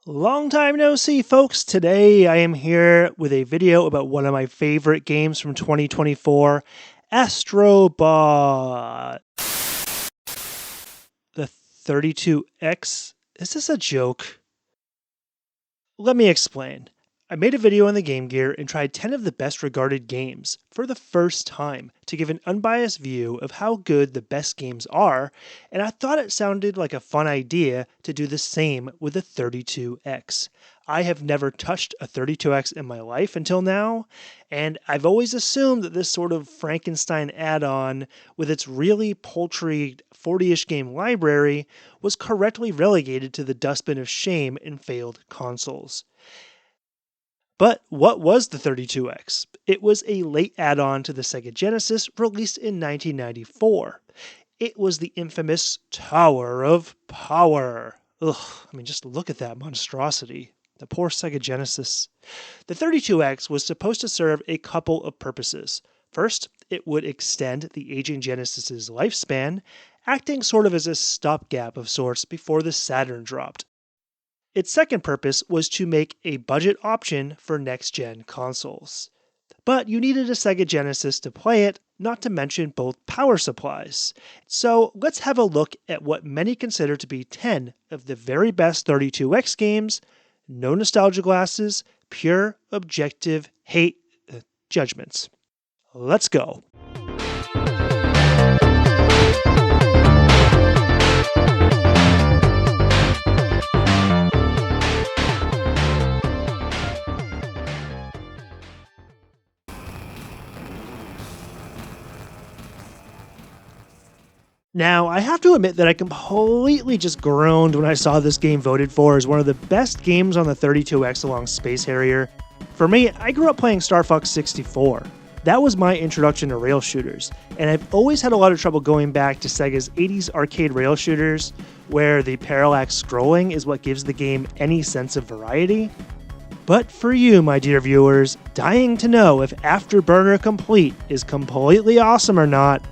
Long time no see, folks. Today I am here with a video about one of my favorite games from 2024, Astrobot. The 32X? Is this a joke? Let me explain. I made a video on the Game Gear and tried 10 of the best regarded games for the first time to give an unbiased view of how good the best games are, and I thought it sounded like a fun idea to do the same with the 32X. I have never touched a 32X in my life until now, and I've always assumed that this sort of Frankenstein add-on with its really paltry 40-ish game library was correctly relegated to the dustbin of shame in failed consoles. But what was the 32X? It was a late add-on to the Sega Genesis released in 1994. It was the infamous Tower of Power. Just look at that monstrosity. The poor Sega Genesis. The 32X was supposed to serve a couple of purposes. First, it would extend the aging Genesis's lifespan, acting sort of as a stopgap of sorts before the Saturn dropped. Its second purpose was to make a budget option for next-gen consoles. But you needed a Sega Genesis to play it, not to mention both power supplies. So let's have a look at what many consider to be 10 of the very best 32X games, no nostalgia glasses, pure, objective, judgments. Let's go. Now, I have to admit that I completely just groaned when I saw this game voted for as one of the best games on the 32X along Space Harrier. For me, I grew up playing Star Fox 64. That was my introduction to rail shooters, and I've always had a lot of trouble going back to Sega's 80s arcade rail shooters, where the parallax scrolling is what gives the game any sense of variety. But for you, my dear viewers, dying to know if Afterburner Complete is completely awesome or not,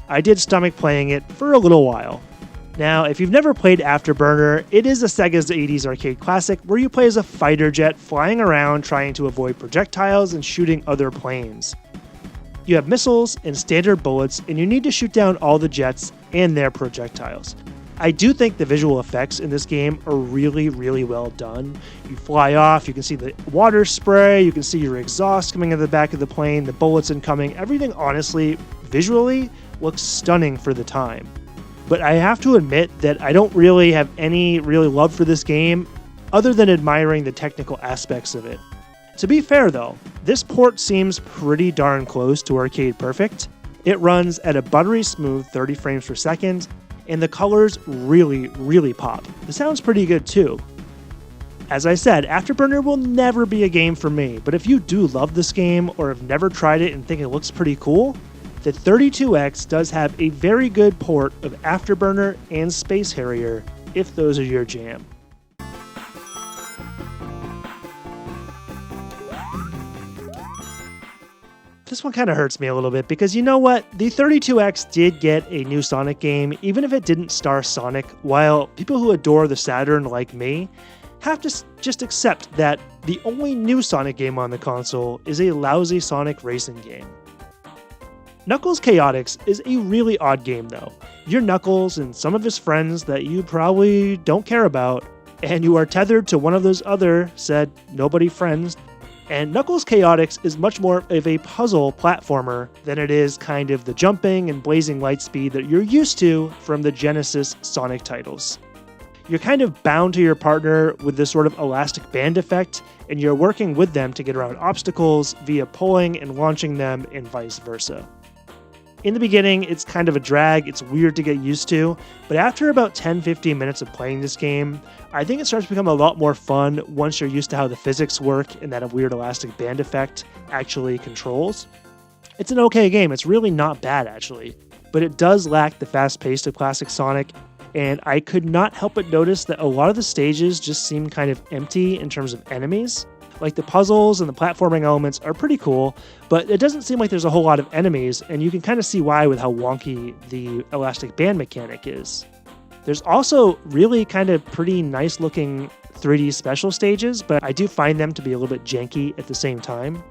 I did stomach playing it for a little while. Now, if you've never played Afterburner, it is a Sega's 80s arcade classic where you play as a fighter jet flying around trying to avoid projectiles and shooting other planes. You have missiles and standard bullets, and you need to shoot down all the jets and their projectiles. I do think the visual effects in this game are really, really well done. You fly off, you can see the water spray, you can see your exhaust coming out of the back of the plane, the bullets incoming. Everything, honestly, visually, looks stunning for the time. But I have to admit that I don't really have any real love for this game other than admiring the technical aspects of it. To be fair though, this port seems pretty darn close to arcade perfect. It runs at a buttery smooth 30 frames per second, and the colors really, really pop. The sound's pretty good too. As I said, Afterburner will never be a game for me, but if you do love this game or have never tried it and think it looks pretty cool, the 32X does have a very good port of Afterburner and Space Harrier, if those are your jam. This one kind of hurts me a little bit because you know what? The 32X did get a new Sonic game, even if it didn't star Sonic, while people who adore the Saturn like me have to just accept that the only new Sonic game on the console is a lousy Sonic racing game. Knuckles Chaotix is a really odd game though. You're Knuckles and some of his friends that you probably don't care about, and you are tethered to one of those other said nobody friends. And Knuckles Chaotix is much more of a puzzle platformer than it is kind of the jumping and blazing light speed that you're used to from the Genesis Sonic titles. You're kind of bound to your partner with this sort of elastic band effect, and you're working with them to get around obstacles via pulling and launching them and vice versa. In the beginning, it's kind of a drag, it's weird to get used to, but after about 10-15 minutes of playing this game, I think it starts to become a lot more fun once you're used to how the physics work and that a weird elastic band effect actually controls. It's an okay game, it's really not bad actually, but it does lack the fast pace of classic Sonic, and I could not help but notice that a lot of the stages just seem kind of empty in terms of enemies. Like the puzzles and the platforming elements are pretty cool, but it doesn't seem like there's a whole lot of enemies, and you can kind of see why with how wonky the elastic band mechanic is. There's also really kind of pretty nice looking 3D special stages, but I do find them to be a little bit janky at the same time.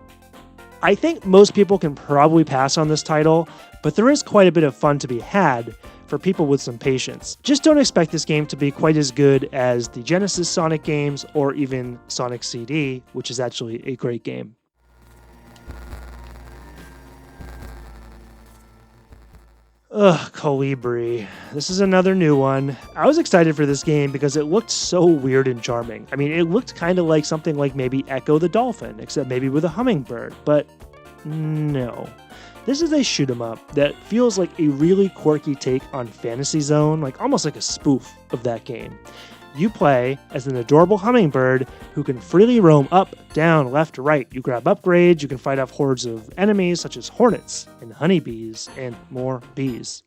I think most people can probably pass on this title, but there is quite a bit of fun to be had for people with some patience. Just don't expect this game to be quite as good as the Genesis Sonic games or even Sonic CD, which is actually a great game. Ugh, Kolibri. This is another new one. I was excited for this game because it looked so weird and charming. I mean, it looked kind of like something like maybe Echo the Dolphin, except maybe with a hummingbird, but no. This is a shoot 'em up that feels like a really quirky take on Fantasy Zone, like almost like a spoof of that game. You play as an adorable hummingbird who can freely roam up, down, left, right. You grab upgrades, you can fight off hordes of enemies such as hornets and honeybees and more bees.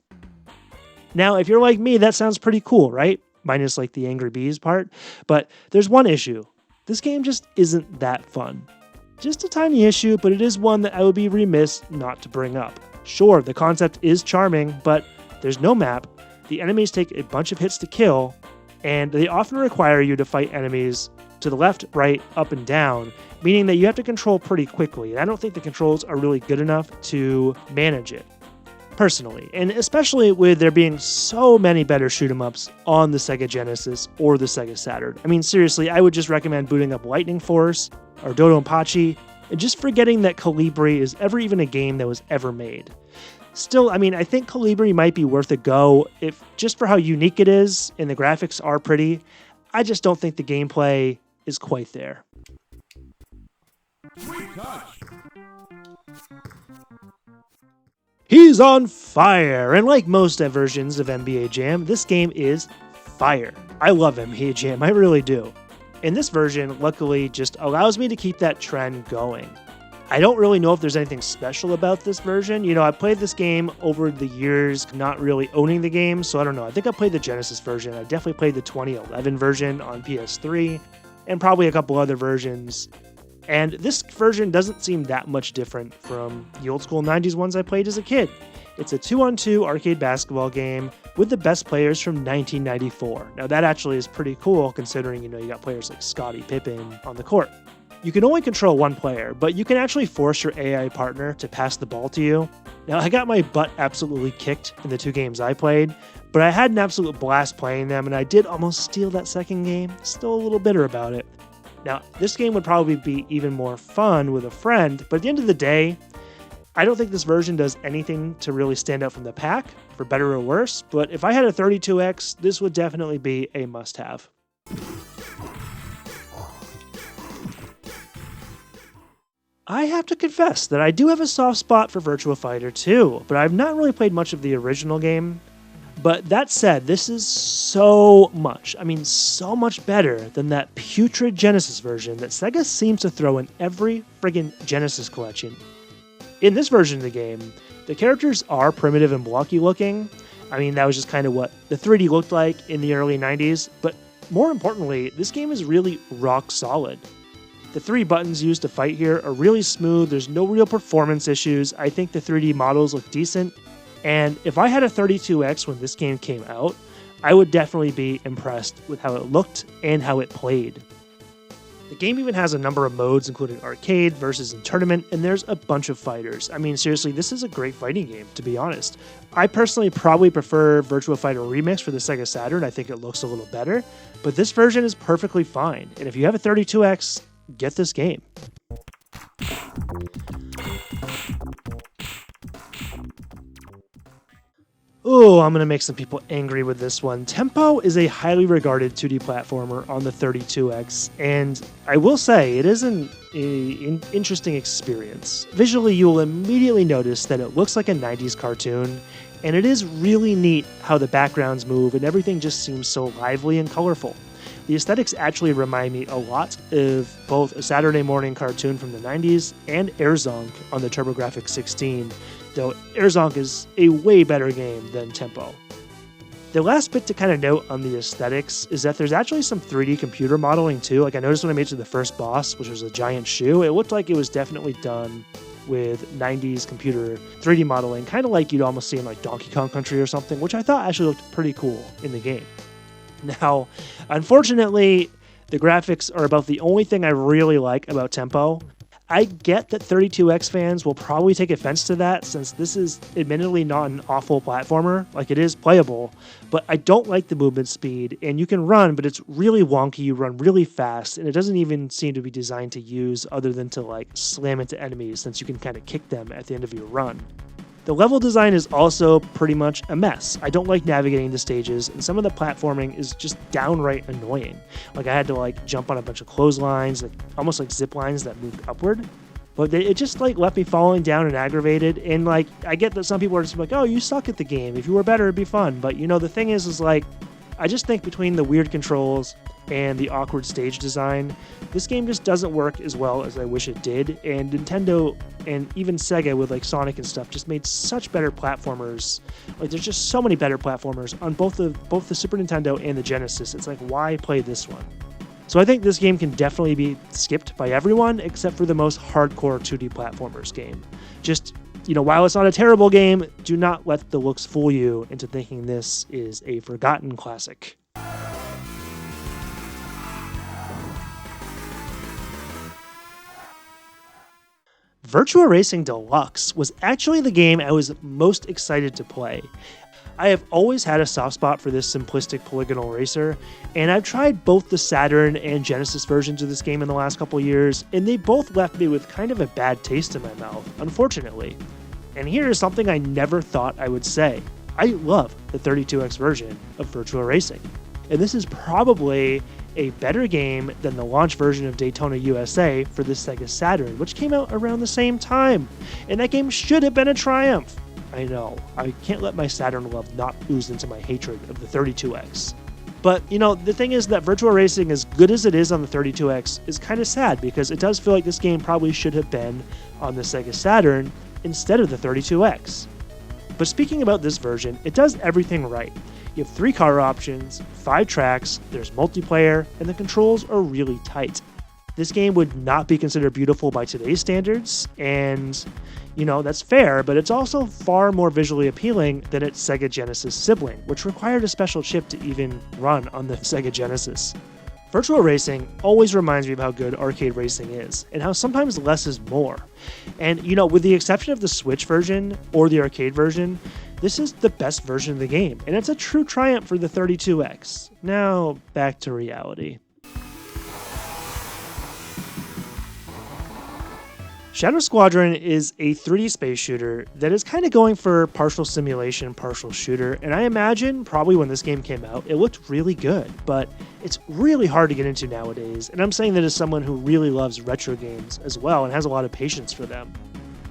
Now, if you're like me, that sounds pretty cool, right? Minus like the angry bees part. But there's one issue. This game just isn't that fun. Just a tiny issue, but it is one that I would be remiss not to bring up. Sure, the concept is charming, but there's no map. The enemies take a bunch of hits to kill, and they often require you to fight enemies to the left, right, up, and down, meaning that you have to control pretty quickly. And I don't think the controls are really good enough to manage it, personally. And especially with there being so many better shoot-'em-ups on the Sega Genesis or the Sega Saturn. I mean, seriously, I would just recommend booting up Lightning Force or Dodonpachi, and just forgetting that Kolibri is ever even a game that was ever made. Still, I mean, I think Kolibri might be worth a go if just for how unique it is and the graphics are pretty. I just don't think the gameplay is quite there. He's on fire! And like most versions of NBA Jam, this game is fire. I love NBA Jam, I really do. And this version, luckily, just allows me to keep that trend going. I don't really know if there's anything special about this version. You know, I played this game over the years, not really owning the game, so I don't know. I think I played the Genesis version. I definitely played the 2011 version on PS3, and probably a couple other versions. And this version doesn't seem that much different from the old school 90s ones I played as a kid. It's a 2-on-2 arcade basketball game with the best players from 1994. Now that actually is pretty cool considering, you know, you got players like Scottie Pippen on the court. You can only control one player, but you can actually force your AI partner to pass the ball to you. Now, I got my butt absolutely kicked in the 2 games I played, but I had an absolute blast playing them, and I did almost steal that second game. Still a little bitter about it. Now, this game would probably be even more fun with a friend, but at the end of the day, I don't think this version does anything to really stand out from the pack, for better or worse, but if I had a 32X, this would definitely be a must-have. I have to confess that I do have a soft spot for Virtua Fighter 2, but I've not really played much of the original game. But that said, this is so much better than that putrid Genesis version that Sega seems to throw in every friggin' Genesis collection. In this version of the game, the characters are primitive and blocky looking. I mean, that was just kind of what the 3D looked like in the early 90s, but more importantly, this game is really rock solid. The 3 buttons used to fight here are really smooth, there's no real performance issues, I think the 3D models look decent, and if I had a 32X when this game came out, I would definitely be impressed with how it looked and how it played. The game even has a number of modes including arcade, versus, and tournament, and there's a bunch of fighters. I mean, seriously, this is a great fighting game, to be honest. I personally probably prefer Virtua Fighter Remix for the Sega Saturn, I think it looks a little better, but this version is perfectly fine, and if you have a 32X, get this game. Oh, I'm going to make some people angry with this one. Tempo is a highly regarded 2D platformer on the 32X, and I will say it is an interesting experience. Visually, you will immediately notice that it looks like a 90s cartoon, and it is really neat how the backgrounds move and everything just seems so lively and colorful. The aesthetics actually remind me a lot of both a Saturday morning cartoon from the 90s and Airzonk on the TurboGrafx 16, though Airzonk is a way better game than Tempo. The last bit to kind of note on the aesthetics is that there's actually some 3D computer modeling too. Like I noticed when I made it to the first boss, which was a giant shoe, it looked like it was definitely done with 90s computer 3D modeling, kind of like you'd almost see in like Donkey Kong Country or something, which I thought actually looked pretty cool in the game. Now, unfortunately, The graphics are about the only thing I really like about Tempo. I get that 32X fans will probably take offense to that since this is admittedly not an awful platformer, like it is playable, but I don't like the movement speed, and you can run, but it's really wonky, you run really fast, and it doesn't even seem to be designed to use other than to like slam into enemies since you can kind of kick them at the end of your run. The level design is also pretty much a mess. I don't like navigating the stages, and some of the platforming is just downright annoying. Like I had to like jump on a bunch of clotheslines, like almost like zip lines that moved upward. But it just like left me falling down and aggravated. And like I get that some people are just like, oh, you suck at the game. If you were better, it'd be fun. But you know, the thing is like I just think between the weird controls and the awkward stage design, this game just doesn't work as well as I wish it did, and Nintendo and even Sega with like Sonic and stuff just made such better platformers. Like there's just so many better platformers on both the Super Nintendo and the Genesis. It's like, why play this one? So I think this game can definitely be skipped by everyone except for the most hardcore 2D platformers game. Just, you know, while it's not a terrible game, do not let the looks fool you into thinking this is a forgotten classic. Virtua Racing Deluxe was actually the game I was most excited to play. I have always had a soft spot for this simplistic polygonal racer, and I've tried both the Saturn and Genesis versions of this game in the last couple years, and they both left me with kind of a bad taste in my mouth, unfortunately. And here is something I never thought I would say. I love the 32X version of Virtua Racing, and this is probably a better game than the launch version of Daytona USA for the Sega Saturn, which came out around the same time, and that game should have been a triumph. I know, I can't let my Saturn love not ooze into my hatred of the 32X. But, you know, the thing is that Virtua Racing, as good as it is on the 32X, is kind of sad because it does feel like this game probably should have been on the Sega Saturn instead of the 32X. But speaking about this version, it does everything right. You have 3 car options, 5 tracks, there's multiplayer, and the controls are really tight. This game would not be considered beautiful by today's standards, and, you know, that's fair, but it's also far more visually appealing than its Sega Genesis sibling, which required a special chip to even run on the Sega Genesis. Virtua Racing always reminds me of how good arcade racing is, and how sometimes less is more. And, you know, with the exception of the Switch version or the arcade version, this is the best version of the game, and it's a true triumph for the 32X. Now, back to reality. Shadow Squadron is a 3D space shooter that is kind of going for partial simulation, partial shooter, and I imagine probably when this game came out, it looked really good, but it's really hard to get into nowadays, and I'm saying that as someone who really loves retro games as well and has a lot of patience for them.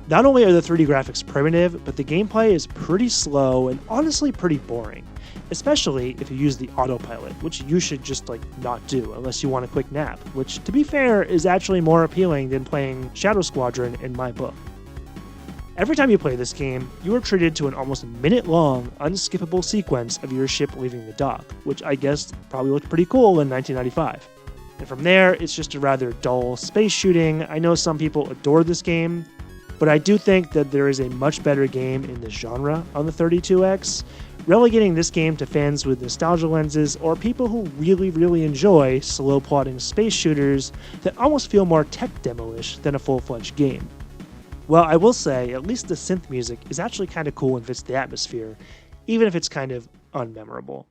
Not only are the 3D graphics primitive, but the gameplay is pretty slow and honestly pretty boring, especially if you use the autopilot, which you should just not do unless you want a quick nap, which to be fair is actually more appealing than playing Shadow Squadron in my book. Every time you play this game, you are treated to an almost minute-long, unskippable sequence of your ship leaving the dock, which I guess probably looked pretty cool in 1995. And from there, it's just a rather dull space shooting. I know some people adore this game, but I do think that there is a much better game in this genre on the 32X, relegating this game to fans with nostalgia lenses or people who really enjoy slow plotting space shooters that almost feel more tech demo-ish than a full-fledged game. Well, I will say, at least the synth music is actually kind of cool and fits the atmosphere, even if it's kind of unmemorable.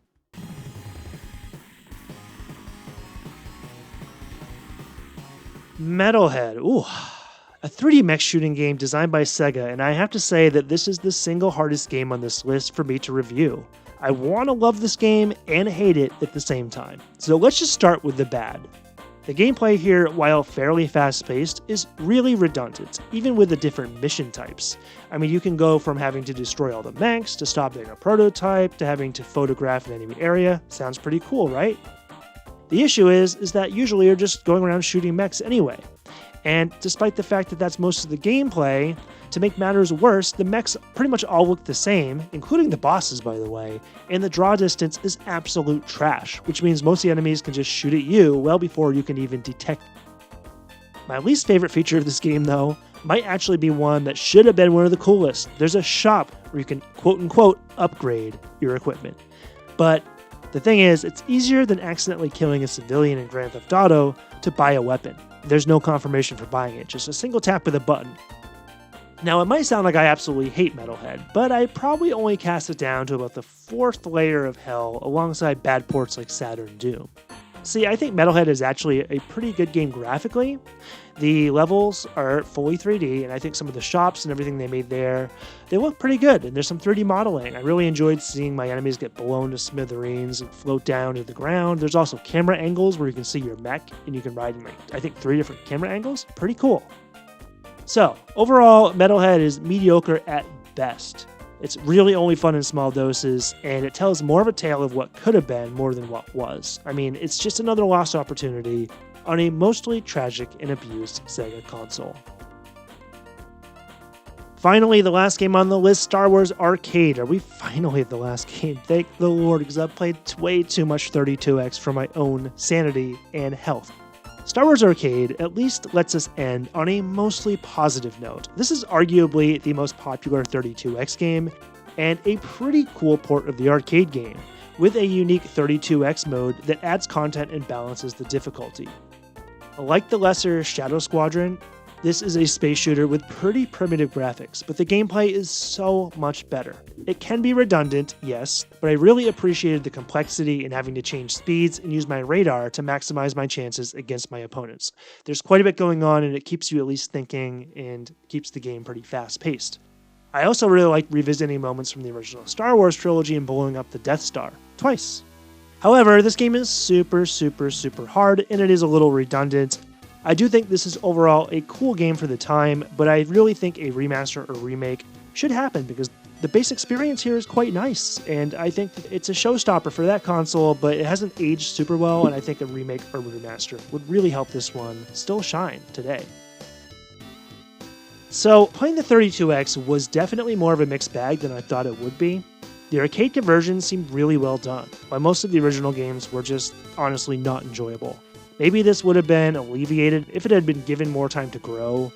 Metalhead, ooh. A 3D mech shooting game designed by Sega, and I have to say that this is the single hardest game on this list for me to review. I want to love this game and hate it at the same time. So let's just start with the bad. The gameplay here, while fairly fast-paced, is really redundant, even with the different mission types. I mean, you can go from having to destroy all the mechs, to stopping a prototype, to having to photograph an enemy area. Sounds pretty cool, right? The issue is that usually you're just going around shooting mechs anyway. And despite the fact that that's most of the gameplay, to make matters worse, the mechs pretty much all look the same, including the bosses by the way, and the draw distance is absolute trash, which means most of the enemies can just shoot at you well before you can even detect them. My least favorite feature of this game though, might actually be one that should have been one of the coolest. There's a shop where you can quote-unquote upgrade your equipment. But The thing is, it's easier than accidentally killing a civilian in Grand Theft Auto to buy a weapon. There's no confirmation for buying it, just a single tap with a button. Now, it might sound like I absolutely hate Metalhead, but I probably only cast it down to about the 4th layer of hell alongside bad ports like Saturn Doom. See, I think Metalhead is actually a pretty good game graphically. The levels are fully 3D, and I think some of the shops and everything they made there, they look pretty good, and there's some 3D modeling. I really enjoyed seeing my enemies get blown to smithereens and float down to the ground. There's also camera angles where you can see your mech, and you can ride in, I think 3 different camera angles. Pretty cool. So, overall, Metalhead is mediocre at best. It's really only fun in small doses, and it tells more of a tale of what could have been more than what was. I mean, it's just another lost opportunity on a mostly tragic and abused Sega console. Finally, the last game on the list, Star Wars Arcade. Are we finally at the last game? Thank the Lord, because I've played way too much 32X for my own sanity and health. Star Wars Arcade at least lets us end on a mostly positive note. This is arguably the most popular 32X game, and a pretty cool port of the arcade game, with a unique 32X mode that adds content and balances the difficulty. Like the lesser Shadow Squadron, this is a space shooter with pretty primitive graphics, but the gameplay is so much better. It can be redundant, yes, but I really appreciated the complexity in having to change speeds and use my radar to maximize my chances against my opponents. There's quite a bit going on, and it keeps you at least thinking and keeps the game pretty fast-paced. I also really like revisiting moments from the original Star Wars trilogy and blowing up the Death Star, twice. However, this game is super hard, and it is a little redundant. I do think this is overall a cool game for the time, but I really think a remaster or remake should happen because the base experience here is quite nice, and I think that it's a showstopper for that console, but it hasn't aged super well, and I think a remake or remaster would really help this one still shine today. So, playing the 32X was definitely more of a mixed bag than I thought it would be. The arcade conversion seemed really well done, while most of the original games were just honestly not enjoyable. Maybe this would have been alleviated if it had been given more time to grow.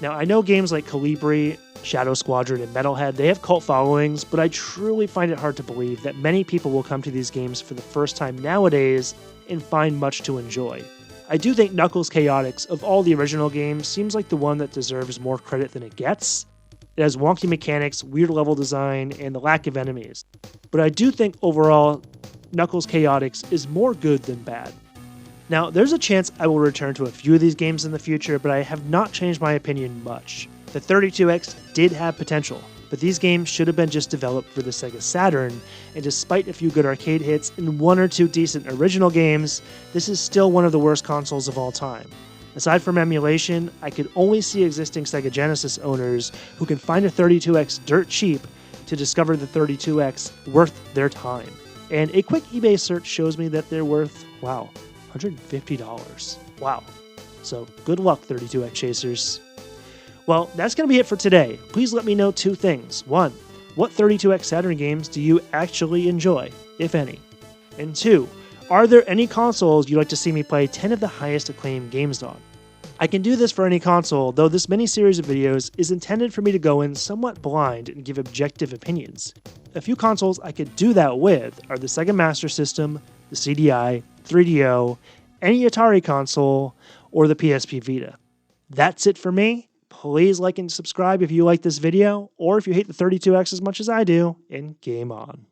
Now, I know games like Kolibri, Shadow Squadron, and Metalhead, they have cult followings, but I truly find it hard to believe that many people will come to these games for the first time nowadays and find much to enjoy. I do think Knuckles Chaotix, of all the original games, seems like the one that deserves more credit than it gets. It has wonky mechanics, weird level design, and the lack of enemies. But I do think overall, Knuckles Chaotix is more good than bad. Now, there's a chance I will return to a few of these games in the future, but I have not changed my opinion much. The 32X did have potential, but these games should have been just developed for the Sega Saturn, and despite a few good arcade hits and 1 or 2 decent original games, this is still one of the worst consoles of all time. Aside from emulation, I could only see existing Sega Genesis owners who can find a 32X dirt cheap to discover the 32X worth their time. And a quick eBay search shows me that they're worth, wow, $150. Wow. So good luck, 32X chasers. Well, that's going to be it for today. Please let me know 2 things. 1, what 32X Saturn games do you actually enjoy, if any? And 2, are there any consoles you'd like to see me play 10 of the highest acclaimed games on? I can do this for any console, though this mini-series of videos is intended for me to go in somewhat blind and give objective opinions. A few consoles I could do that with are the Sega Master System, the CDI, 3DO, any Atari console, or the PSP Vita. That's it for me. Please like and subscribe if you like this video, or if you hate the 32X as much as I do, and game on.